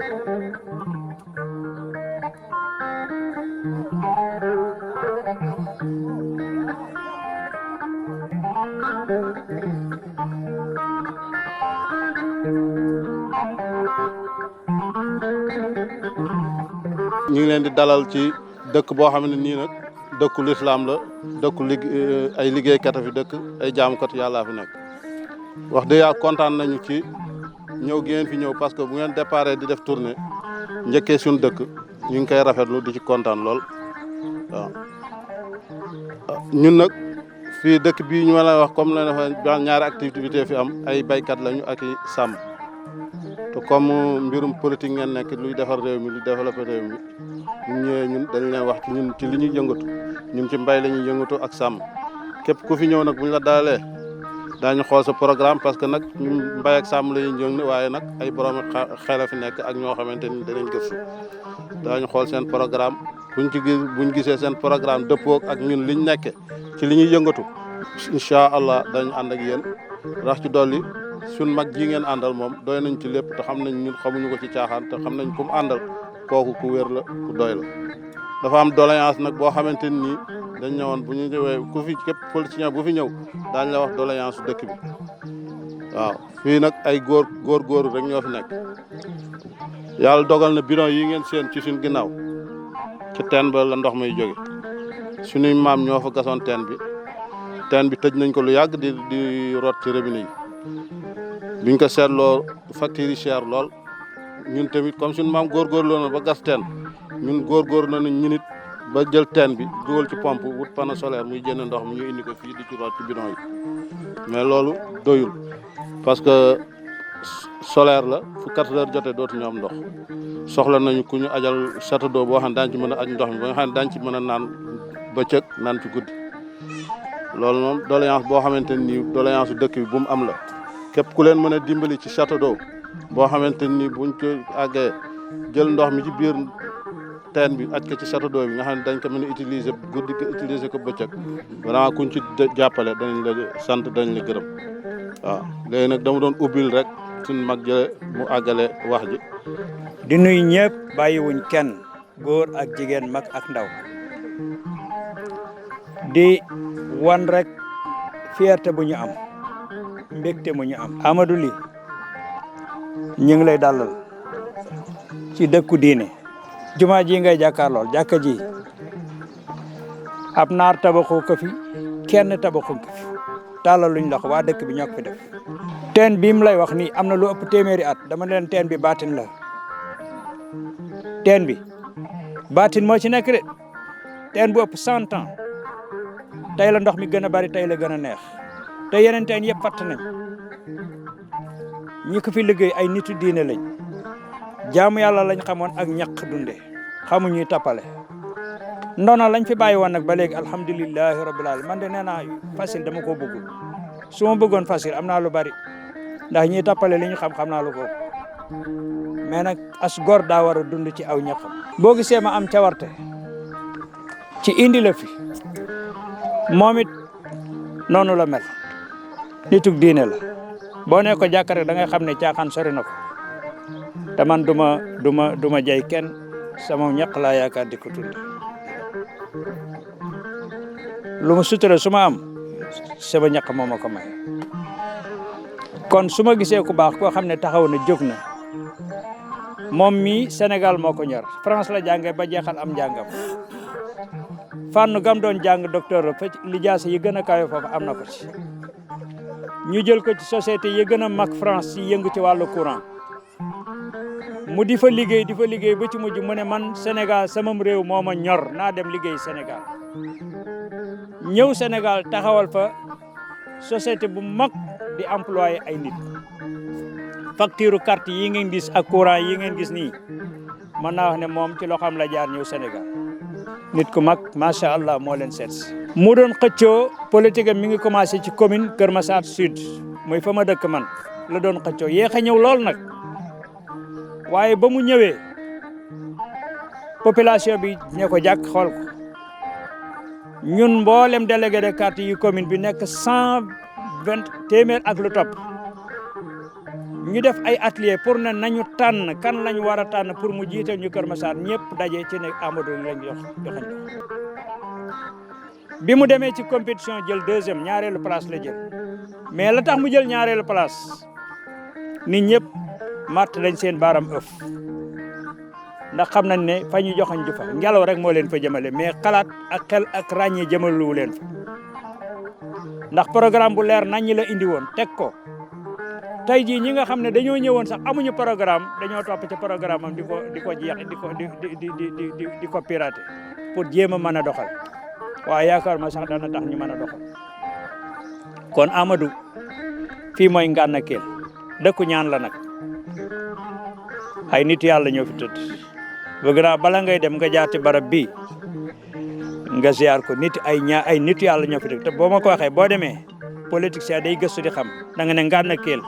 ñu ngi leen di dalal ci dëkk boo xam ne nii nag dëkku lislaam la dëkku ay liggéeykat a fi dëkk ay jaamukat yàllaa fi nekk wax dëgg yàlla kontaan nañu ci ñëw gi ngeen fi ñëw parce que bu ngeen déparé di def tournée njëkkee suñu dëkk ñu ngi koy rafetlu di ci kontaan lool waaw ñun nag fii dëkk bii ñu ma la wax comme la ne ñaari activité fi am ay baykat lañu ak i sàmm te comme mbirum politique ngeen nekk luy defar réew mi luy développé réew mi ñu ñëwee ñun dañ leen wax ci ñun ci li ñuy yëngatu ñun ci mbay la ñuy yëngatu ak sàmm képp ku fi ñëw nag bu ñu la dalalee daañu xool sa programme parce que nag ñun mbay ak sàmm la ñuy yëngu waaye nag ay borom xel fi nekk ak ñoo xamante ni danañ gëstu daañu xool seen programme buñ gisee seen programme dëppoo ak ñun liñ nekke ci li ñuy yëngatu incha allah dañu ànd ak yéen rax ci dolli suñ mag ji ngeen àndal moom doy nañ ci lépp te xam nañ ñun xamuñu ko ci caaxaan te xam nañ ku mu àndal kooku ku wér la ku doy la dafa am doléance nag boo xamante ni dañ ñëwoon bu ñu ñëwee ku fi képp politicien bu fi ñëw daañ la wax doléance su dëkk bi waaw fii nag ay góor rek ñoo fi nekk yàlla dogal na bidon yi ngeen seen ci suñ ginnaaw ci teen ba la ndox may jóge suñuy maam ñoo fa gasoon teen bi tëj nañ ko lu yàgg di root ci robinet yi biñ ko seetloo facture yi cher lool ñun tamit comme suñu maam góorgóorlu na ba gas teen ñun góorgóorlu na ñu nit ba jël teen bi dugal ci pompe wut panneau solaire muy jënd ndox mi ñu indi ko fii di ci root ci bidon yi mais loolu doyul parce que solaire la fu 4 heures jotee dootuñu am ndox soxla nañu ku ñu ajal château d'eau boo xam ne daañu ci mën a aj ndox mi ba nga xam ne daañu ci mën a naan bëccëg naan ci guddi loolu moom doléance boo xamante ni doléance su dëkk bi bu mu am la képp ku leen mën a dimbali ci château d'eau boo xamante ni buñ ko àggee jël ndox mi ci biir teen bi aj ko ci château d'eau bi nga xam ne dañ ko mën a utiliser guddi ko utiliser ko bëccëg vraiment kuñ ci jàppale danañ la sant dañ la gërëm waaw léegi nag dama doon ubbil rek suñ mag jële mu àggale wax ji di nuyu ñëpp bàyyiwuñ kenn góor ak jigéen mag ak ndaw di wan rek fierté bu ñu am mbégte mu ñu am Amadou Ly ñu ngi lay dalal ci dëkku diine jumaa ji ngay jàkkaarlool jàkka ji ab naar tabaxu ko fi kenn tabaxu ko fi tàllal luñ la ko waa dëkk bi ñoo ko fi def teen bi mu lay wax nii am na lu ëpp téeméeri at dama leen teen bi baatin la teen bi baatin moo ci nekk de teen bu ëpp 100 ans tey la ndox mi gën a bari tey la gën a neex te yeneen teen yëpp fatt nañ ñi ko fi liggéey ay nitu diine lañ jaamu yàlla lañ xamoon ak ñaq dunde xamuñuy tappale ndona lañ fi bàyyi woon nag ba léegi alhamdulilahi rabbil alamin man de nee naa facile dama ko bëggul su ma bëggoon facile am naa lu bari ndax ñiy tappale li ñu xam naa lu ko mais nag as gor daa war a dund ci aw ñaqam boo gisee ma am cawarte ci indi la fi moom it noonu la mel nitug diine la boo ne ko jàkk rek da ngay xam ne caaxaan sori na ko te man du ma jay kenn sama ñaq laa yaakaar di ko tunde lu mu sutura su ma am sama ñaq moo ma ko may kon su ma gisee ku baax koo xam ne taxaw na jóg na moom mii Sénégal moo ko ñor France la jàngee ba jeexal am njàngam fànn gam doon jàng docteur la fa lijaasa yi gën a kawe foofu am na ko ci ñu jël ko ci société yi gën a mag France ci yëngu ci wàllu courant mu di fa liggéey ba ci mujj mu ne man Sénégal samam réew moo ma ñor naa dem liggéey Sénégal ñëw Sénégal taxawal fa société bu mag di employé ay nit facture carte yi ngeen gis ak courant yi ngeen gis nii mën naa wax ne moom ci loxoom la jaar ñëw Sénégal nit ku mag macha allah moo leen seet si mu doon xëccoo politique mi ngi commencé ci commune Kër Massar Sud muy fa ma dëkk man la doon xëccoo yéex a ñëw lool nag waaye ba mu ñëwee population bi ne ko jàkk xool ko ñun mboolem délégué de quartier yi commune bi nekk 120 téeméer ak lu topp ñu def ay atelier pour ne nañu tànn kan lañu war a tànn pour mu jiital ñu Kër Massar ñëpp daje ci ne Amadou lañ joxañ bi mu demee ci compétition jël deuxième ñaareelu place la jël mais la tax mu jël ñaareelu place nit ñëpp matt dañ seen baaram ëf ndax xam nañ ne fa ñu joxañ ju fa ngelaw rek moo leen fa jëmale mais xalaat ak xel ak ràññee jëmalu leen fa ndax programme bu leer nañ ñi la indi woon teg ko tey jii ñi nga xam ne dañoo ñëwoon sax amuñu programme dañoo topp ci programme am di ko jeex di ko piraté pour jéem a mën a doxal waaye yaakaar ma sax dana tax ñu mën a doxal kon Amadou fii mooy Ngana Kell dëkku ñaan la nag ay nit yàlla ñoo fi tëdd bëgg naa bala ngay dem nga jaar ci barab bii nga ziar ko ay nit yàlla ñoo fi tëdd te boo ma ko waxee boo demee politicien day gëstu di xam da nga ne Ngana Kell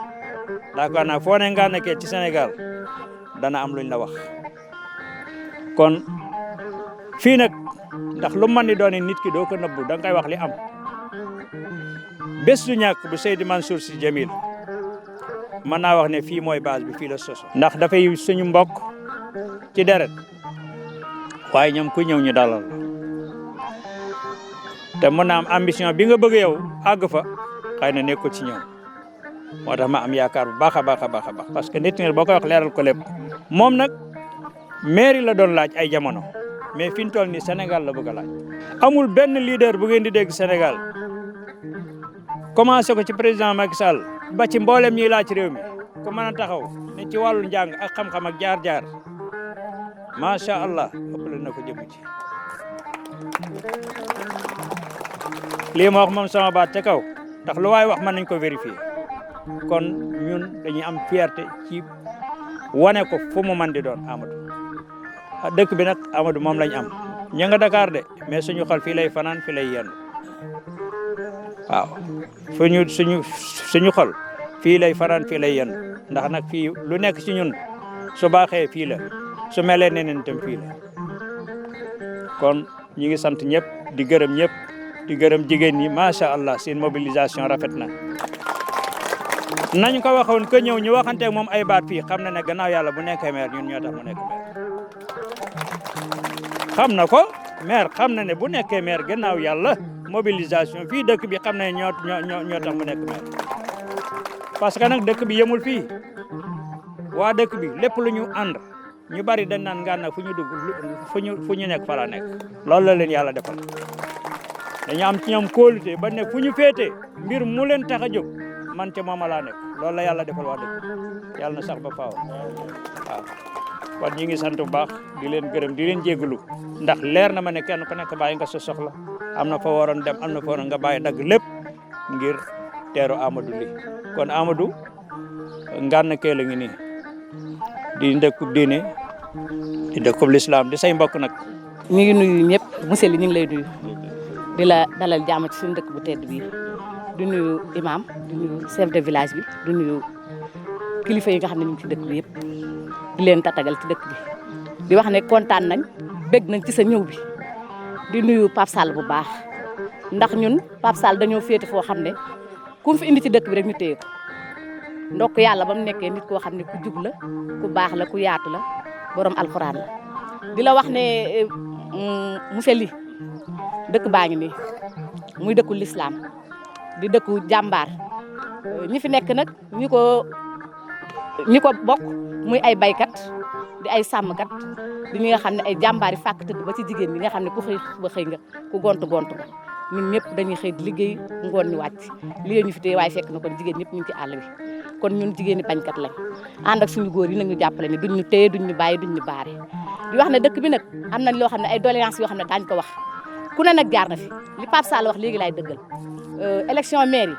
d'accord naa foo ne Ngana Kell ci Sénégal dana am luñ la wax kon fii nag ndax lu mën di doon nit ki doo ko nëbbu da nga koy wax li am bés du ñàkk bu Seydi Mansour Sy Djamil mën naa wax ne fii mooy base bi fii la soso ndax dafay suñu mbokk ci deret waaye ñoom ku ñëw ñu dalal te mën naa am ambition bi nga bëgg yow àgg fa xëy na nekkul ci ñoom moo tax ma am yaakaar bu baax a baax a baax a baax parce que nit ñi boo koy wax leeral ko lépp moom nag mairie la doon laaj ay jamono mais fi ñu toll nii Sénégal la bëgg a laaj. amul benn leader bu ngeen di dégg Sénégal commencé ko ci président Macky Sall ba ci mboolem ñiy laaj ci réew mi ku mën a taxaw ne ci wàllu njàng ak xam-xam ak jaar-jaar macha allah ëppale na ko jëm ci. lii ma wax moom sama baat ca kaw ndax lu waay wax mën nañ ko vérifier kon ñun dañuy am fierté ci wane ko fu mu mën di doon Amadou. dëkk bi nag Amadou moom lañ am ña nga Dakar de mais suñu xol fii lay fanaan fii lay yenn waaw suñu xol fii lay fanaan fii lay yenn ndax nag fii lu nekk ci ñun su baaxee fii la su melee neneen tam fii la kon ñi ngi sant ñëpp di gërëm ñëpp di gërëm jigéen ñi macha allah seen mobilisation rafet na. nañ ko waxoon que ñëw ñu waxanteeg moom ay baat fii xam na ne gannaaw yàlla bu nekkee maire ñun ñoo tax mu nekk maire. xam na ko maire xam na ne bu nekkee maire gannaaw yàlla mobilisation fii dëkk bi xam na ne ñoo tax mu nekk maire parce que nag dëkk bi yemul fii waa dëkk bi lépp lu ñu ànd ñu bari dañ naan Ngana fu ñu dugg fu ñu nekk fa la nekk loolu la leen yàlla defal dañu am ci ñoom kóolute ba ne fu ñu féete mbir mu leen tax a jóg man ca mooma laa nekk loolu la yàlla defal waa dëkk yàlla na sax ba faaw waaw kon ñi ngi sant bu baax di leen gërëm di leen jégalu ndax leer na ma ne kenn ku nekk bàyyi nga sa soxla am na fa waroon dem am na fa waroon nga bàyyi dagg lépp ngir teeru Amadou li kon Amadou Ngana Kell a ngi nii di dëkkub diine di dëkkub lislaam di say mbokk nag. ñu ngi nuyu ñëpp monsieur li ñu ngi lay nuyu di la dalal jàmm ci suñu dëkk bu tedd bii di nuyu imam di nuyu chef de village bi di nuyu kilifa yi nga xam ne ñu ngi ci dëkk bi yëpp. di leen tatagal ci dëkk bi di wax ne kontaan nañ bég nañ ci sa ñëw bi di nuyu Pape Sall bu baax ndax ñun Pape Sall dañoo féete foo xam ne ku mu fi indi ci dëkk bi rek ñu téye ko ndokk yàlla ba mu nekkee nit koo xam ne ku jub la ku baax la ku yaatu la borom alxuraan la di la wax ne monsieur Ly dëkk baa ngi nii muy dëkku lislaam di dëkku jàmbaar ñi fi nekk nag ñi ko bokk muy ay baykat di ay sàmmkat di ñi nga xam ne ay jàmbaari fàkk tëdd ba ci jigéen ñi nga xam ne ku xëy ba xëy nga ku gont nga ñun ñëpp dañuy xëy di liggéey ngoon ñu wàcc liggéey ñu fi téye waaye fekk na kon jigéen ñëpp ñu ngi ci àll bi kon ñun jigéen ñi bañkat lañ ànd ak suñu góor yi nag ñu jàppale ni duñ ñu téye duñ ñu bàyyi duñ ñu baare di wax ne dëkk bi nag am nañ loo xam ne ay doléance yoo xam ne daañ ko wax ku ne nag jaar na fi li Pape Sall wax léegi laay dëggal élection maire yi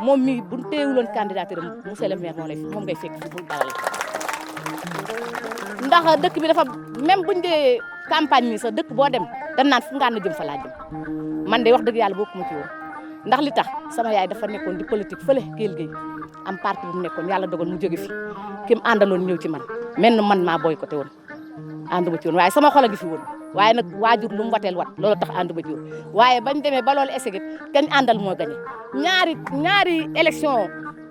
moom mii bu téyewuloon candidature am monsieur le maire moom ngay fekk fi bu dalal ndax dëkk bi dafa même buñ dee campagne mi sax dëkk boo dem dañ naan fu Ngana jëm fa laa jëm man de wax dëgg yàlla bokkuma ci woon ndax li tax sama yaay dafa nekkoon di politique fële Kell Gueye am parti bu mu nekkoon yàlla dogal mu jóge fi ki mu àndaloon ñëw ci man man maa boycotté woon ànduma ci woon waaye sama xol a ngi fi woon waaye nag waajur lu mu wateel wat loolu tax ànduma ci woon waaye bañ demee ba loolu essayé kañ àndal moo gagné ñaari élection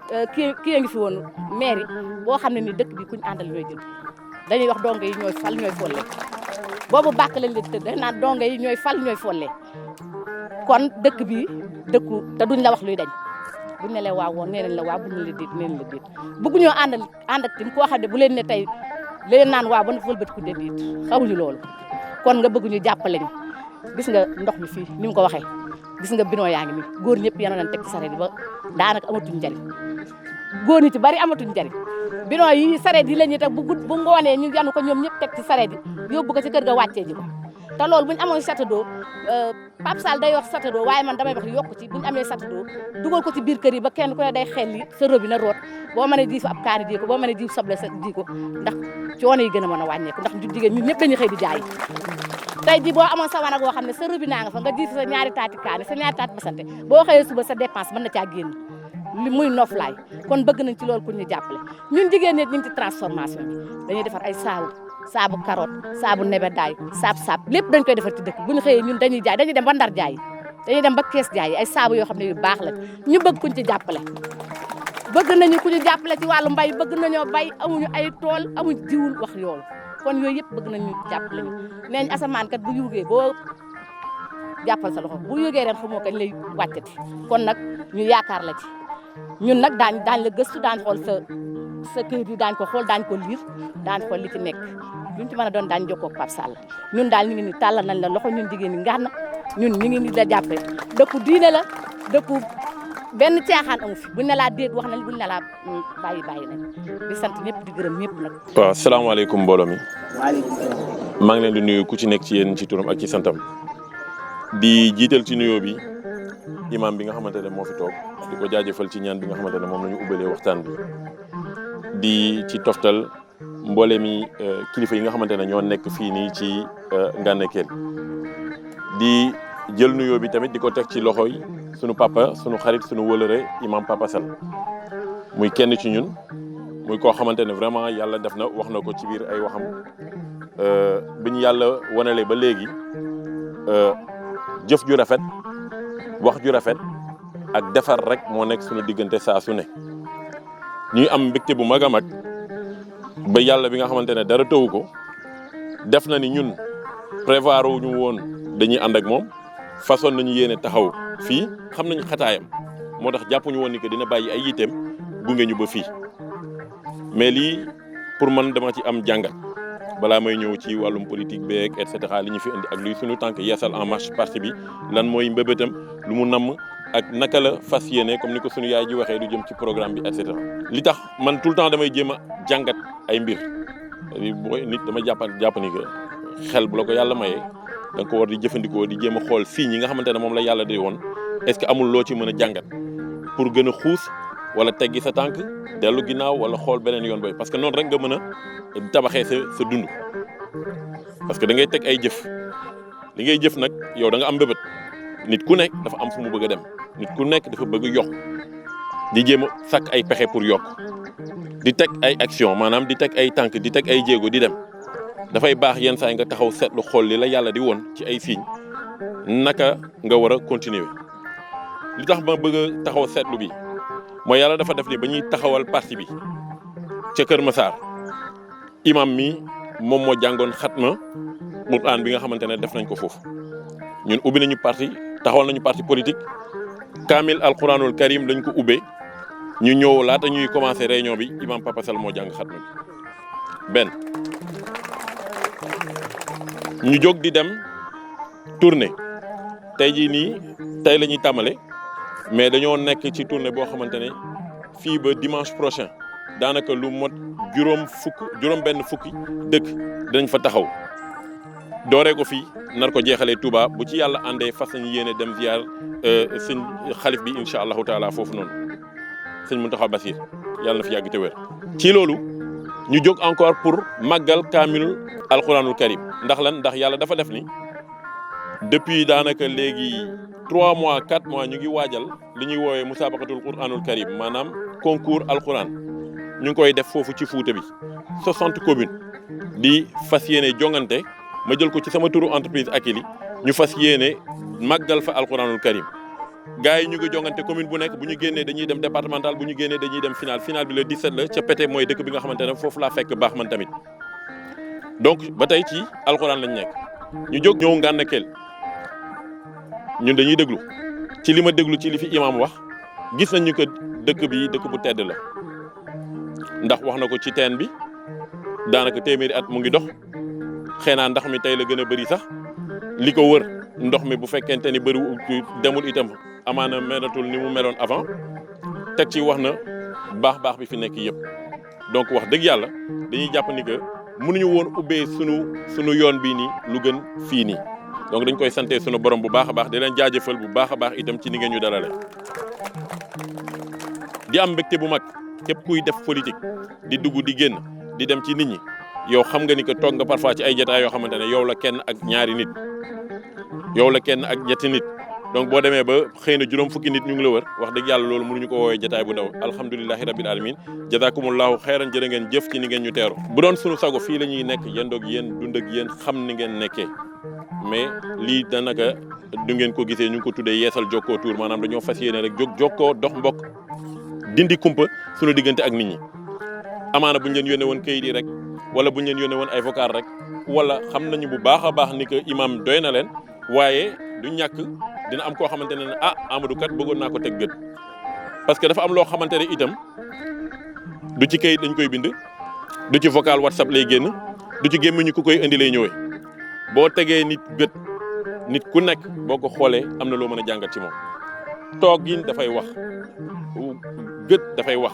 kii a ngi fi woon maire boo xam ne ni dëkk bi kuñ àndal ñooy jël dañuy wax donga yi ñooy fal ñooy folle boobu bàkk lañ leen tëdd naan donga yi ñooy fal ñooy folle kon dëkk bi dëkku te duñ la wax luy dañ buñ ne la waaw woon nee nañ la waaw buñ ne la déet nee nañ la déet bëgguñoo ànd ak tim koo xam ne bu leen ne tey leen naan waaw ba na fëlbati ku déet xamuñu loolu kon nga bëgg ñu jàppale ñu gis nga ndox mi fii ni mu ko waxee gis nga bidon yaa ngi nii góor ñëpp yéen a leen teg ci sareet yi ba daanaka amatuñ njariñ góor ñi ci bari amatuñ njariñ bidon yi sareet yi la ñuy teg bu ngoonee ñu yanu ko ñoom ñëpp teg ci sareet yi yóbbu ko ci kër ga wàccee ji ko te loolu bu ñu amoon château d'eau Pape Sall day wax château d'eau waaye man damay wax yokku ci bu ñu amee château d'eau dugal ko ci biir kër yi ba kenn ku ne day xel li sa robinet root boo mënee ji fa ab kaani ji ko boo mënee ji soble sa ji ko ndax coono yi gën a mën a wàññeeku ndax jigéen ñun ñëpp dañuy xëy di jaay tey ji boo amoon sa wanag boo xam ne sa robinet nga fa nga ji fa sa ñaari taati kaani sa ñaari taati basante boo xëyee suba sa dépense mën na caa génn li muy noflaay kon bëgg nañ ci loolu ku ñu jàppale ñun jigéen ñi ñu ngi ci transformation bi dañuy defar ay saabu carotte saabu nebedaay saab lépp dañ koy defar ci dëkk bu ñu xëyee ñun dañuy jaay dañuy dem ba Ndar jaay dañuy dem ba Kees jaay ay saabu yoo xam ne yu baax la ñu bëgg kuñ ci jàppale bëgg nañu ku ñu jàppale ci wàllu mbay bëgg nañoo bay amuñu ay tool amuñu jiwul wax yoolu kon yooyu yëpp bëgg nañu jàppale ñu neeñ asamaan kat bu yuugee boo jàppal sa loxo bu yuugee ren xamoo kañ lay wàccati kon nag ñu yaakaar la ci ñun nag daañ la gëstu daañ xool sa këyit yi daañ ko xool daañ ko liir daañ xool li ci nekk luñ ci mën a doon daañ jokkoo ak Pape Sall ñun daal ñu ngi ni tàllal nañ la loxo ñun jigéen ñi Ngana ñun ñu ngi ni la jàppe dëkku diine la dëkku benn caaxaan amu fi buñ ne laa déet wax nañ buñ ne laa bàyyi nañ di sant ñëpp di gërëm ñëpp nag. waaw salaamaaleykum mbooloo mi. maa ngi leen di nuyu ku ci nekk ci yéen ci turam ak ci santam di jiital ci nuyoo bi imam bi nga xamante ne moo fi toog di ko jaajëfal ci ñaan bi nga xamante ne moom la ñu ubbalee waxtaan bi di ci toftal mboole mi kilifa yi nga xamante ne ñoo nekk fii nii ci Ngana Kell di jël nuyoo bi tamit di ko teg ci loxoy sunu papa sunu xarit sunu wëlëre imam Papa Sall muy kenn ci ñun muy koo xamante ne vraiment yàlla def na wax na ko ci biir ay waxam bi ñu yàlla wanalee ba léegi jëf ju rafet wax ju rafet ak defar rek moo nekk suñu diggante saa su ne ñuy am mbégte bu mag a mag ba yàlla bi nga xamante ne dara tëwu ko def na ni ñun prévoir wuñu woon dañuy ànd ak moom façon nañu yéene taxaw fii xam nañu xataayam moo tax jàppuñu woon ni que dina bàyyi ay yitteem gunge ñu ba fii mais lii pour man dama ci am jàngat balaa may ñëw ci wàllum politique beeg et cetera li ñu fi indi ak luy suñu tànk yeesal en marche parti bi lan mooy mbébétam lu mu namm ak naka la fas yéene comme ni ko suñu yaay ji waxee du jëm ci programme bi et cetera. li tax man tout le temps damay jéem a jàngat ay mbir nit dama jàpp ni que xel bu la ko yàlla mayee da nga ko war di jëfandikoo di jéem a xool signes yi nga xamante ne moom la yàlla di woon est-ce que amul loo ci mën a jàngat pour gën a xuus wala teggi sa tànk dellu ginnaaw wala xool beneen yoon bay parce que noonu rek nga mën a tabaxee sa dund parce que da ngay teg ay jëf li ngay jëf nag yow da nga am mbébét nit ku nekk dafa am fu mu bëgg a dem nit ku nekk dafa bëgg yokk di jéem a sàkk ay pexe pour yokk di teg ay action maanaam di teg ay tànk di teg ay jéego di dem dafay baax yenn saa yi nga taxaw seetlu xool li la yàlla di woon ci ay signes naka nga war a continuer li tax ma bëgg a taxaw seetlu bi mooy yàlla dafa def ni ba ñuy taxawal parti bi ca Kër Massar imam mi moom moo jàngoon xatma Alxuraan bi nga xamante ne def nañ ko foofu ñun ubbi nañu parti taxawal nañu parti politique kaamil alquranul karim lañ ko ubbee ñu ñëw laata ñuy commencé réunion bi imam Papa Sall moo jàng xatma bi benn ñu jóg di dem tournée tey jii nii tey la ñuy tàmbale mais dañoo nekk ci tournée boo xamante ne fii ba dimanche prochain daanaka lu mot juróom benn fukki dëkk dinañ fa taxaw dooree ko fii nar ko jeexalee Touba bu ci yàlla àndee fas nañu yéene dem ziar sëñ xalif bi incha allahu taala foofu noonu sëñ Mountakha Bassir yàlla na fi yàgg te wér. ci loolu ñu jóg encore pour màggal kaamil alquranul karim ndax lan ndax yàlla dafa def ni depuis daanaka léegi 3 mois 4 mois ñu ngi waajal li ñuy woowee musabaqatul quranul karim maanaam concours alquran ñu ngi koy def foofu ci Fuuta bi 60 communes di fas yéene jongante ma jël ko ci sama turu entreprise Akili ñu fas yéene màggal fa alquranul karim gars yi ñu ngi jongante commune bu nekk bu ñu génnee dañuy dem départemental bu ñu génnee dañuy dem final bi le 17 la ca Pété mooy dëkk bi nga xamante ne foofu laa fekk baax man tamit donc ba tey ci alxuraan lañ nekk ñu jóg ñëw Ngana Kell ñun dañuy déglu ci li ma déglu ci li fi imam wax gis nañu que dëkk bi dëkk bu tedd la ndax wax na ko ci teen bi daanaka téeméeri at mu ngi dox xëy na ndax mi tey la gën a bëri sax li ko wër ndox mi bu fekkente ni bëri demul itam amaana melatul ni mu meloon avant teg ci wax na baax bi fi nekk yëpp donc wax dëgg yàlla dañuy jàpp ni que mënuñu woon ubbee sunu yoon bii nii lu gën fii nii donc dañ koy sante sunu borom bu baax a baax di leen jaajëfal bu baax a baax itam ci ni ngeen ñu dalale di am mbégte bu mag képp kuy def politique di dugg di génn di dem ci nit ñi yow xam nga ni que toog nga parfois ci ay jotaay yoo xamante ne yow la kenn ak ñaari nit yow la kenn ak ñetti nit donc boo demee ba xëy na juróom fukki nit ñu ngi la wër wax dëgg yàlla loolu mënuñu ko woowee jotaay bu ndaw alhamdulilahi rabbil alamin jazakumullahu xeyran jërë ngeen jëf ci ni ngeen ñu teeru bu doon sunu sago fii la ñuy nekk yendoog yéen dund ak yéen xam ni ngeen nekkee mais lii danaka du ngeen ko gisee ñu ngi ko tuddee yeesal jokkoo tour maanaam dañoo fas yéene rek jokkoo dox mbokk dindi kumpa sunu diggante ak nit ñi amaana buñ leen yónnee woon kayit yi rek wala buñ leen yónnee woon ay vocal rek wala xam nañu bu baax a baax ni que imam doy na leen waaye du ñàkk dina am koo xamante ne Amadou kat bëggoon naa ko teg gët parce que dafa am loo xamante ne itam du ci kayit dañ koy bind du ci vocal WhatsApp lay génn du ci gémmiñu ku koy indi lay ñëwee boo tegee nit gët nit ku nekk boo ko xoolee am na loo mën a jàngat ci moom toog yi dafay wax gët dafay wax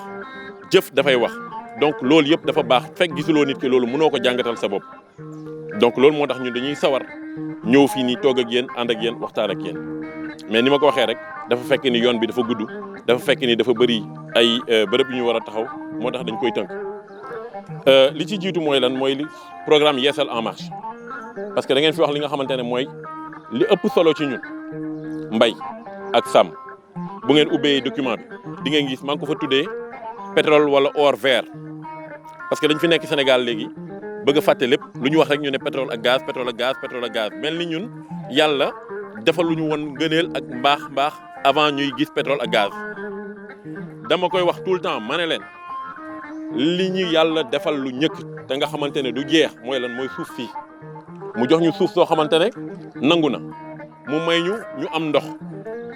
jëf dafay wax donc loolu yëpp dafa baax fekk gisuloo nit ki loolu mënoo ko jàngatal sa bopp donc loolu moo tax ñun dañuy sawar ñëw fii nii toog ak yéen ànd ak yéen waxtaan ak yéen mais ni ma ko waxee rek dafa fekk ni yoon bi dafa gudd dafa fekk ni dafa bëri ay bërëb yu ñu war a taxaw moo tax dañ koy tënk li ci jiitu mooy lan mooy li programme Yeesal en marche parce que da ngeen fi wax li nga xamante ne mooy li ëpp solo ci ñun mbay ak sàmm bu ngeen ubbee document bi di ngeen gis maa ngi ko fa tuddee pétrole wala or vert parce que dañ fi nekk Sénégal léegi bëgg a fàtte lépp lu ñu wax rek ñu ne pétrole ak gaz pétrole ak gaz pétrole ak gaz mel ni ñun yàlla defal lu ñu woon ngëneel ak mbaax avant ñuy gis pétrole ak gaz dama koy wax tout le temps ma ne leen li ñu yàlla defal lu ñëkk te nga xamante ne du jeex mooy lan mooy suuf fii mu jox ñu suuf soo xamante ne nangu na mu may ñu am ndox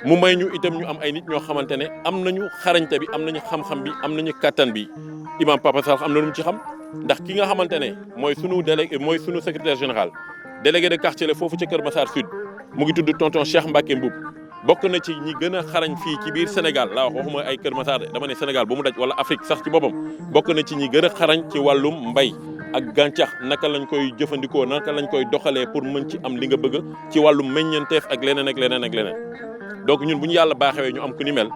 mu may ñu itam ñu am ay nit ñoo xamante ne am nañu xarañte bi am nañu xam-xam bi am nañu kattan bi imam Papa Sall am na lu mu ci xam ndax ki nga xamante ne mooy sunu délégué mooy sunu secrétaire général délégué de quartier la foofu ca Kër Massar Sud mu ngi tudd tonton Cheikh Mbacke Mboub bokk na ci ñi gën a xarañ fii ci biir Sénégal laa waxuma ay Kër Massar dama ne Sénégal ba mu daj wala Afrique sax ci boppam bokk na ci ñi gën a xarañ ci wàllum mbay ak gàncax naka lañ koy jëfandikoo naka lañ koy doxalee pour mën ci am li nga bëgg ci wàllum meññeenteef ak leneen ak leneen ak leneen donc ñun bu ñu yàlla baaxewee ñu am ku ni mel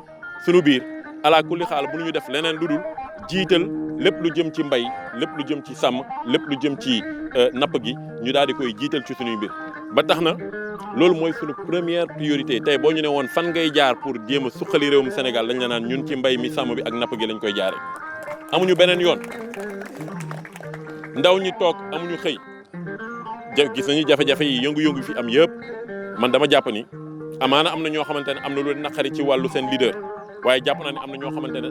sunu biir ala kulli xaal bu ñu def leneen lu dul jiital lépp lu jëm ci mbay lépp lu jëm ci sàmm lépp lu jëm ci napp gi ñu daal di koy jiital ci sunuy mbir ba tax na loolu mooy sunu première priorité tey boo ñu ne woon fan ngay jaar pour jéem a suqali réewum Sénégal dañ la naan ñun ci mbay mi sàmm bi ak napp gi lañ koy jaare amuñu beneen yoon ndaw ñi toog amuñu xëy gis nañu jafe-jafe yi yëngu-yëngu fi am yëpp man dama jàpp ni amaana am na ñoo xamante ne am na lu leen naqari ci wàllu seen leader waaye jàpp naa ne am na ñoo xamante ne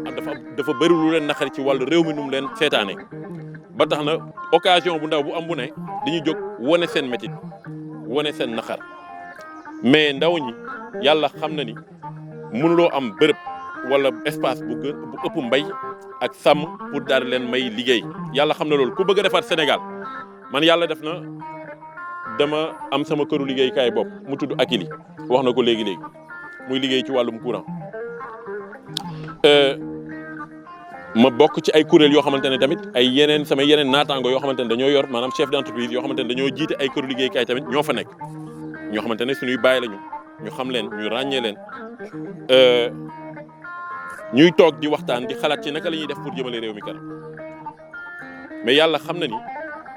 dafa bëri lu leen naqari ci wàllu réew mi nu mu leen seetaane ba tax na occasion bu ndaw bu am bu ne dañuy jóg wane seen métit wane seen naqar mais ndaw ñi yàlla xam na ni mënuloo am bërëb wala espace bu ëpp mbay ak sàmm pour daal leen may liggéey yàlla xam na loolu ku bëgg a defar Sénégal man yàlla def na dama am sama këru liggéeykaay bopp mu tudd Akili wax na ko léegi muy liggéey ci wàllum courant ma bokk ci ay kuréel yoo xamante ne tamit ay yeneen sama yeneen naataango yoo xamante ne dañoo yor maanaam chef d'entreprise yoo xamante ne dañoo jiite ay këru liggéeykaay tamit ñoo fa nekk ñoo xamante ne suñuy bàyyi lañu ñu xam leen ñu ràññee leen ñuy toog di waxtaan di xalaat ci naka la ñuy def pour jëmale réew mi kanam mais yàlla xam na ni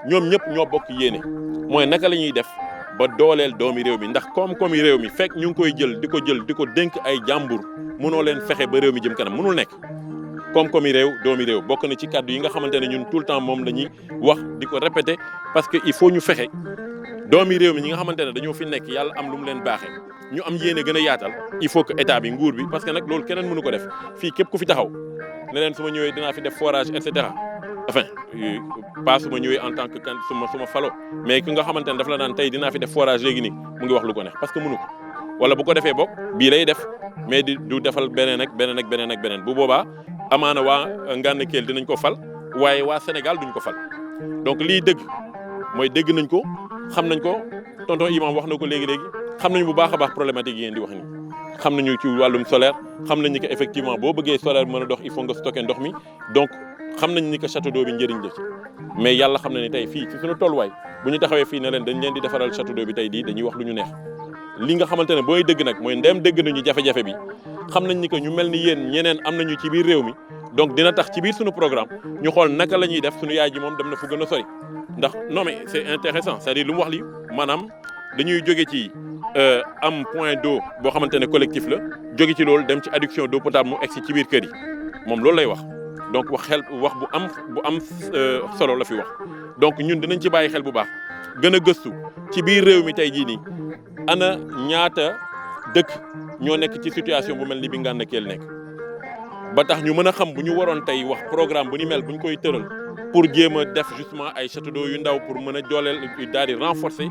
ñoom ñëpp ñoo bokk yéene mooy naka la ñuy def ba dooleel doomi réew mi ndax koom-koomi réew mi fekk ñu ngi koy jël di ko dénk ay jàmbur mënoo leen fexe ba réew mi jëm kanam mënul nekk koom-koomi réew doomi réew bokk na ci kàddu yi nga xamante ne ñun tout le temps moom la ñuy wax di ko répéter parce que il faut ñu fexe doomi réew mi ñi nga xamante ne dañoo fi nekk yàlla am lu mu leen baaxee ñu am yéene gën a yaatal il faut que état bi nguur bi parce que nag loolu keneen mënu ko def fii képp ku fi taxaw ne leen su ma ñëwee dinaa fi def forage et cetera enfin pas su ma ñëwee en tant que kan su ma falo mais ki nga xamante ne daf la naan tey dinaa fi def forage léegi nii mu ngi wax lu ko neex parce que mënu ko wala bu ko defee bokk bii lay def mais du defal beneen ak beneen ak beneen ak beneen bu boobaa amaana waa Ngana Kell dinañ ko fal waaye waa Sénégal duñ ko fal donc lii dëgg mooy dégg nañ ko xam nañ ko tonton Imam wax na ko léegi-léegi xam nañ bu baax a baax problématique yi ngeen di wax nii xam nañu ci wàllum solaire xam nañ ni que effectivement boo bëggee solaire mën a dox il faut nga stocker ndox mi donc xam nañ ni que château d'eau bi njëriñ la ci mais yàlla xam na ne tey fii ci suñu tolluwaay bu ñu taxawee fii ne leen dañ leen di defaral château d'eau bi tey di dañuy wax lu ñu neex li nga xamante ne booy dëgg nag mooy ndem dëgg nañu jafe-jafe bi xam nañ ni que ñu mel ni yéen ñeneen am nañu ci biir réew mi donc dina tax ci biir suñu programme ñu xool naka la ñuy def suñu yaay ji moom dem na fu gën a sori ndax non mais c'est intéressant c'est-à-dire lu mu wax li maanaam dañuy jóge ci am point d'eau boo xamante ne collectif la jóge ci loolu dem ci adduction d'eau potable mu egsi ci biir kër yi moom loolu lay wax donc wax bu am solo la fi wax donc ñun dinañ ci bàyyi xel bu baax gën a gëstu ci biir réew mi tey jii nii ana ñaata dëkk ñoo nekk ci situation bu mel ni bi Ngana Kell nekk ba tax ñu mën a xam bu ñu waroon tey wax programme bu ni mel bu ñu koy tëral pour jéem a def justement ay château d'eau yu ndaw pour mën a dooleel daal di renforcer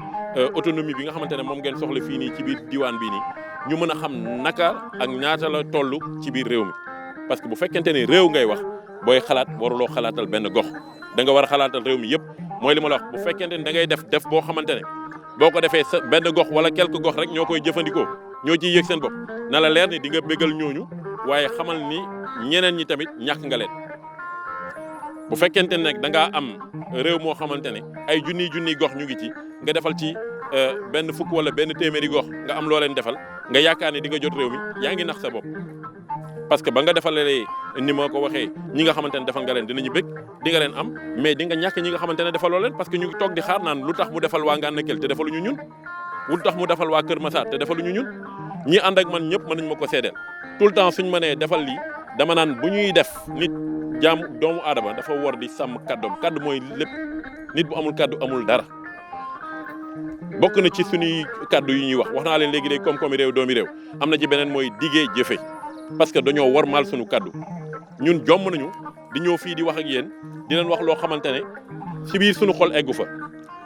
autonomie bi nga xamante ne moom ngeen soxla fii nii ci biir diwaan bii nii ñu mën a xam naka ak ñaata la toll ci biir réew mi parce que bu fekkente ne réew ngay wax booy xalaat waruloo xalaatal benn gox da nga war a xalaatal réew mi yëpp mooy li ma la wax bu fekkente ne da ngay def boo xamante ne boo ko defee sa benn gox wala quelques gox rek ñoo koy jëfandikoo ñoo ciy yëg seen bopp na la leer ni di nga bégal ñooñu waaye xamal ni ñeneen ñi tamit ñàkk nga leen bu fekkente ne nag da ngaa am réew moo xamante ne ay junniy gox ñu ngi ci nga defal ci benn fukk wala benn téeméeri gox nga am loo leen defal nga yaakaar ne di nga jot réew mi yaa ngi nax sa bopp. parce que ba nga defalee ni ma ko waxee ñi nga xamante ne defal nga leen dinañu bëgg di nga leen am mais di nga ñàkk ñi nga xamante ne defaloo leen parce que ñu ngi toog di xaar naan lu tax mu defal waa Ngana Kell te defaluñu ñun lu tax mu defal waa Kër Massar te defaluñu ñun ñi ànd ak man ñëpp mën nañ ma ko seedeel tout le temps suñ ma nee defal lii dama naan bu ñuy def nit jaam doomu aadama dafa war di sàmm kàddoom kàddu mooy lépp nit bu amul kàddu amul dara bokk na ci suñuy kàddu yi ñuy wax naa leen léegi-léegi koom-koomi réew doomi réew am na ci beneen mooy diggee jëfe parce que dañoo war maal suñu kàddu ñun jomm nañu di ñëw fii di wax ak yéen di leen wax loo xamante ne ci biir suñu xol eggu fa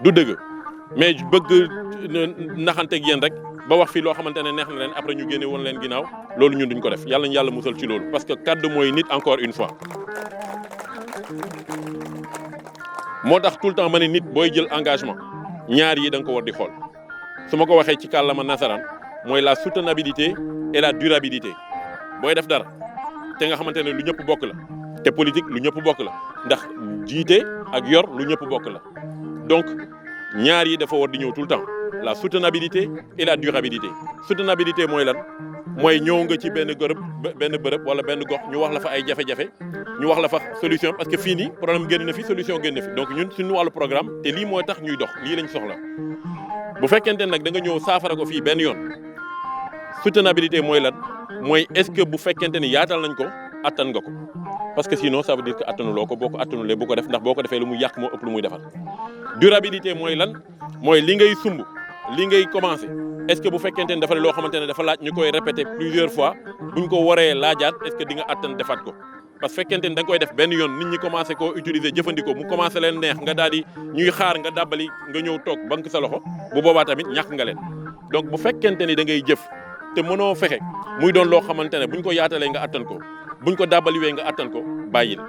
du dëgg mais bëgg naxanteeg yéen rek ba wax fii loo xamante ne neex na leen après ñu génne woon leen ginnaaw loolu ñun duñ ko def yàlla ñu yàlla musal ci loolu parce que kàddu mooy nit encore une fois moo tax tout le temps ma ne nit booy jël engagement ñaar yi da nga ko war di xool su ma ko waxee ci kàllaama nasaraan mooy la soutenabilité et la durabilité booy def dara te nga xamante ne lu ñëpp bokk la te politique lu ñëpp bokk la ndax jiite ak yor lu ñëpp bokk la donc ñaar yi dafa war di ñëw tout le temps la soutenabilité et la durabilité soutenabilité mooy lan mooy ñëw nga ci benn bërëb wala benn gox ñu wax la fa ay jafe-jafe ñu wax la fa solution parce que fii nii problème génn na fi solution génn na fi donc ñun suñu wàllu programme te lii mooy tax ñuy dox lii lañ soxla bu fekkente nag da nga ñëw saafara ko fii benn yoon soutenabilité mooy lan mooy est-ce que bu fekkente ni yaatal nañ ko attan nga ko parce que sinon ça veut dire que attanuloo ko boo ko attanulee bu ko def ndax boo ko defee lu muy yàq moo ëpp lu muy defar durabilité mooy lan mooy li ngay sumb li ngay commencer est-ce que bu fekkente ni dafa ne loo xamante ne dafa laaj ñu koy répéter plusieurs fois buñ ko waree laajaat est-ce que di nga attan defaat ko parce que fekkente ni da nga koy def benn yoon nit ñi commencé koo utiliser jëfandikoo mu commencé leen neex nga daal di ñuy xaar nga dàbbali nga ñëw toog banque sa loxo bu boobaa tamit ñàkk nga leen donc bu fekkente ni da ngay jëf te mënoo fexe muy doon loo xamante ne buñ ko yaatalee nga attan ko buñ ko dàbbaliwee nga attan ko bàyyil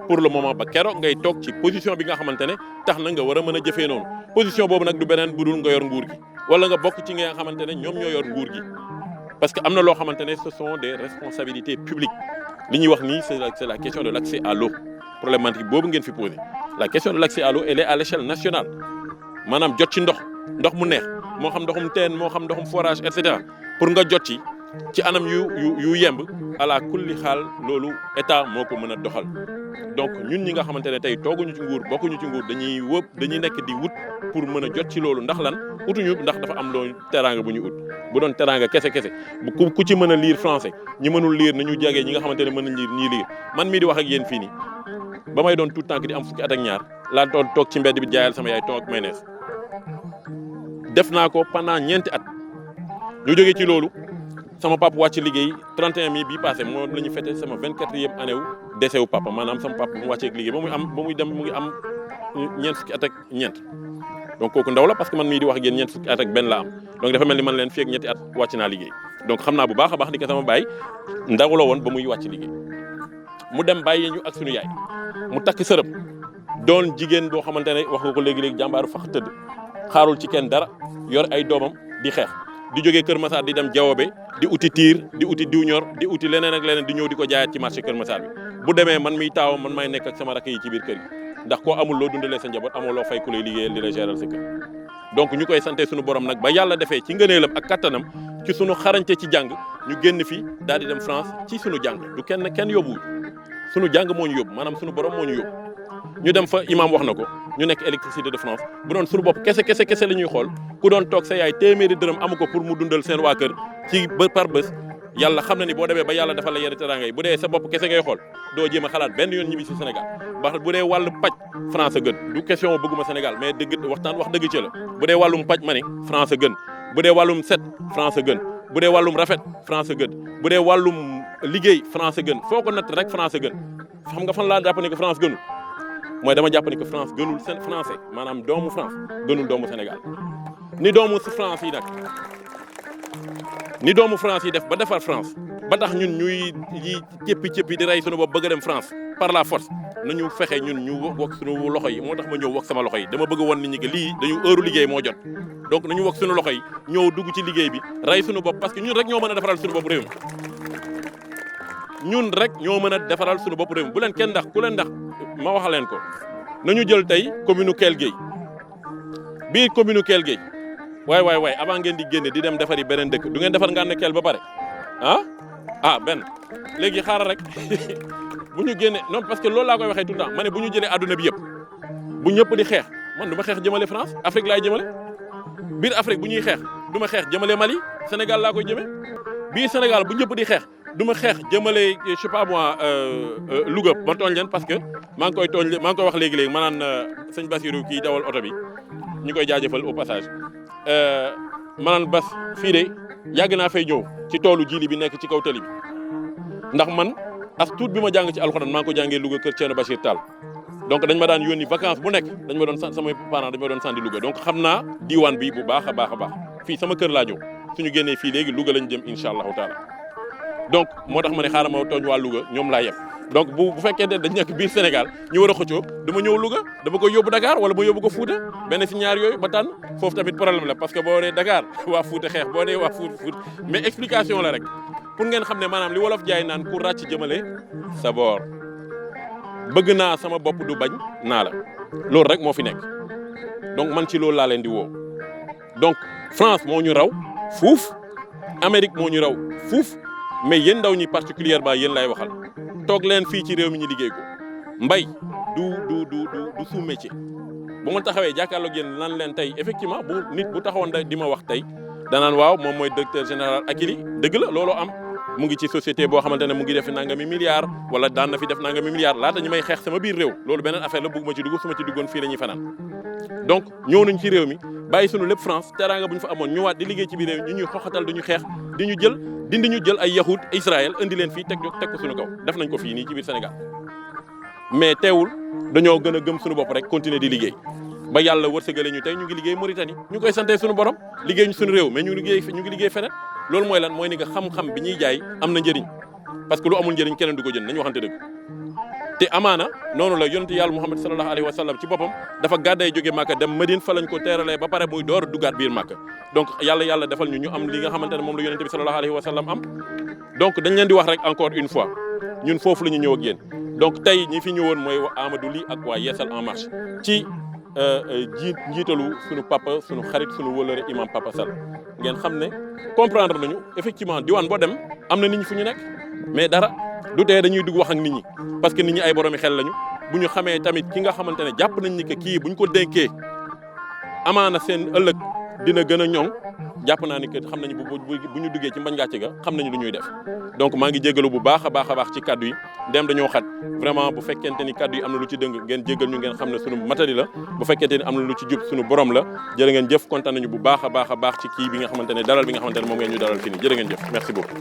pour le moment ba keroog ngay toog ci position bi nga xamante ne tax na nga war a mën a jëfee noonu position boobu nag du beneen budul nga yor nguur gi wala nga bokk ci nga xamante ne ñoom ñoo yor nguur gi parce que am na loo xamante ne ce sont des responsabilités publiques li ñuy wax nii c'est la question de l'accès à l'eau problématique boobu ngeen fi posé la question de l'accès à l'eau elle est à l'échelle nationale maanaam jot ci ndox mu neex moo xam ndoxum teen moo xam ndoxum forage et cetera pour nga jot ci anam yu yemb ala kulli xaal loolu état moo ko mën a doxal donc ñun ñi nga xamante ne tey tooguñu ci nguur bokkuñu ci nguur dañuy nekk di wut pour mën a jot ci loolu ndax lan utuñu ndax dafa am loo teraanga bu ñu ut bu doon teraanga kese ku ci mën a lire français ñi mënul lire nañu jagee ñi nga xamante ne mën nañ lire ñii lire man mii di wax ak yéen fii nii ba may doon tout temps di am fukki at ak ñaar laa doon toog ci mbedd bi jaayal sama yaay toog ak mayonnaise def naa ko pendant ñeenti at ñu jógee ci loolu sama papa wàcc liggéey 31 mai bii passé moom la ñu fêté sama 24e année wu décès wu papa maanaam sama papa bu mu wàccee liggéey ba muy dem mu ngi am ñeent fukki at ak ñeent donc kooku ndaw la parce que man mii di wax ak yéen ñeent fukki at ak benn la am donc dafa mel ni man leen fii ak ñetti at wàcc naa liggéey donc xam naa bu baax a baax ni ko sama baay ndaw la woon ba muy wàcc liggéey mu dem bàyyi ñu ak suñu yaay mu takk sërëm doon jigéen boo xamante ne wax nga ko léegi-léegi jàmbaaru fax tëdd xaarul ci kenn dara yor ay doomam di xeex di jógee Kër Massar di dem Jawobe di uti tiir di uti diw ñor di uti leneen ak leneen di ñëw di ko jaayaat ci marché Kër Massar bi bu demee man miy taawam man may nekk ak sama rakk yi ci biir kër gi ndax koo amul loo dundalee sa njaboot amoo loo fay ku lay liggéeyal di la gérer sa kër donc ñu koy sante suñu borom nag ba yàlla defee ci ngëneelam ak kattanam ci suñu xarañte ci jàng ñu génn fi daal di dem France ci suñu jàng du kenn yóbbuwul suñu jàng moo ñu yóbbu maanaam suñu borom moo ñu yóbbu ñu dem fa imam wax na ko ñu nekk électricité de France bu doon suñu bopp kese la ñuy xool ku doon toog sa yaay téeméeri dërëm amu ko pour mu dundal seen waa kër ci par bés yàlla xam na ni boo demee ba yàlla defal la yenn teraanga yi bu dee sa bopp kese ngay xool doo jéem a xalaat benn yoon ñibbi si Sénégal ba bu dee wàllu paj France a gën du question bëgguma Sénégal mais dëgg waxtaan wax dëgg ci la bu dee wàllum paj ma ne France a gën bu dee wàllum set France a gën bu dee wàllum rafet France a gën bu dee wàllum liggéey France a gën foo ko natt rek France a gën xam nga fan laa jàpp ne que France gënul mooy dama jàpp ne que France gënul seen français maanaam doomu France gënul doomu Sénégal ni doomu France yi nag ni doomu France yi def ba defar France ba tax ñun ñuy yi cëppi di rey suñu bopp bëgg a dem France par la force nañu fexe ñun ñu wokk suñu loxo yi moo tax ma ñëw wokk sama loxo yi dama bëgg woon nit ñi que lii dañu heure liggéey moo jot donc nañu wokk suñu loxo yi ñëw dugg ci liggéey bi rey suñu bopp parce que ñun rek ñoo mën a defaral suñu bopp réew mi ñun rek ñoo mën a defaral suñu bopp réew mi bu leen kenn ndax ku leen ndax ma wax leen ko nañu jël tey commune Kell Gueye biir commune Kell Gueye waay avant ngeen di génne di dem defari beneen dëkk du ngeen defar Ngane Kell ba pare benn léegi xaaral rek bu ñu génne non parce que loolu laa koy waxee tout le temps ma ne bu ñu jëlee adduna bi yëpp bu ñëpp di xeex man du ma xeex jëmale France Afrique laay jëmale biir Afrique bu ñuy xeex du ma xeex jëmale Mali Sénégal laa koy jëmee biir Sénégal bu ñëpp di xeex du ma xeex jëmale je sais pas moi Louga ma tooñ leen parce que maa ngi koy wax léegi-léegi ma naan sëñ Bassirou kii dawal oto bi ñu koy jaajëfal au passage ma naan Bas fii de yàgg naa fay ñëw ci toolu jili bi nekk ci kaw tali bi ndax man as tuut bi ma jàng ci alxuraan maa ngi ko jàngee Louga kër Thierno Bachir Tall donc dañ ma daan yónni vacance bu nekk dañ ma doon samay parents dañ ma doon sandi Louga donc xam naa diiwaan bi bu baax a baax fii sama kër laa ñëw suñu génnee fii léegi Louga lañ jëm incha allahu taala donc moo tax ma ne xaaral ma tooñ waa Louga ñoom laa yem donc bu fekkee ne dañ nekk biir Sénégal ñu war a xëccoo dama ñëw Louga dama koy yóbbu Dakar wala ma yóbbu ko Fouta benn si ñaar yooyu ba tànn foofu tamit problème la parce que boo dee Dakar waa Fouta xeex boo dee waa Fouta mais explication la rek pour ngeen xam ne maanaam li wolof jaay naan ku ràcc jëmale sa boor bëgg naa sama bopp du bañ naa la loolu rek moo fi nekk donc man ci loolu laa leen di woo donc France moo ñu raw fuuf Amérique moo ñu raw fuuf mais yéen ndaw ñi particulièrement yéen lay waxal toog leen fii ci réew mi ñu liggéey ko mbay du sous métier bu ma taxawee jàkkaarloog yéen lan leen tey effectivement bu nit bu taxawoon di ma wax tey danaan waaw moom mooy directeur général Akilee dëgg la loolu am mu ngi ci société boo xamante ne mu ngi def nangami milliards wala daan na fi def nangami milliards laata ñu may xeex sama biir réew loolu beneen affaire la bëgguma ci dugg su ma ci duggoon fii la ñuy fanaan donc ñëw nañ ci réew mi bàyyi sunu lépp France teraanga bu ñu fa amoon ñëwaat di liggéey ci biir réew ñu ñuy xoxatal duñu xeex di ñu jël ay yahud Israël indi leen fii teg ko suñu kaw def nañ ko fii nii ci biir Sénégal mais teewul dañoo gën a gëm suñu bopp rek continuer di liggéey ba yàlla wërsëgale ñu tey ñu ngi liggéey Mauritanie ñu koy sante suñu borom liggéey ñu suñu réew mais ñu ngi liggéey feneen loolu mooy lan mooy ni nga xam-xam bi ñuy jaay am na njëriñ parce que lu amul njëriñ keneen du ko jënd nañu waxante dëgg te amaana noonu la yonent yàlla Muhammad sallallahu alayhi wa sallam ci boppam dafa gàdday jóge Màkka dem Madine fa lañ ko teeralee ba pare muy door duggaat biir Màkka donc yàlla defal ñu am li nga xamante ne moom la yonent bi sallallahu alayhi wa sallam am donc dañ leen di wax rek encore une fois ñun foofu la ñu ñëw ak yéen donc tey ñi fi ñëwoon mooy Amadou Ly ak waa Yeesal en marche ci njiitalu suñu papa suñu xarit suñu wëlëre imam Papa Sall ngeen xam ne comprendre nañu effectivement diwaan boo dem am na nit ñi fu ñu nekk mais dara du tee dañuy dugg wax ak nit ñi parce que nit ñi ay boromi xel lañu bu ñu xamee tamit ki nga xamante ne jàpp nañ ni que kii bu ñu ko dénkee amaana seen ëllëg dina gën a ñoŋ jàpp naa ni que xam nañu bu ñu duggee ci mbañ gàcce ga xam nañu lu ñuy def donc maa ngi jégalu bu baax a baax ci kaddu yi ndem dañoo xat vraiment bu fekkente ni kaddu yi am na lu ci dëng ngeen jégal ñu ngeen xam ne sunu matadi la bu fekkente ni am na lu ci jub sunu borom la jërë ngeen jëf kontaan nañu bu baax a baax ci kii bi nga xamante ne dalal bi nga xamante ne moom ngeen ñu dalal fii nii jërë ngeen jëf merci beaucoup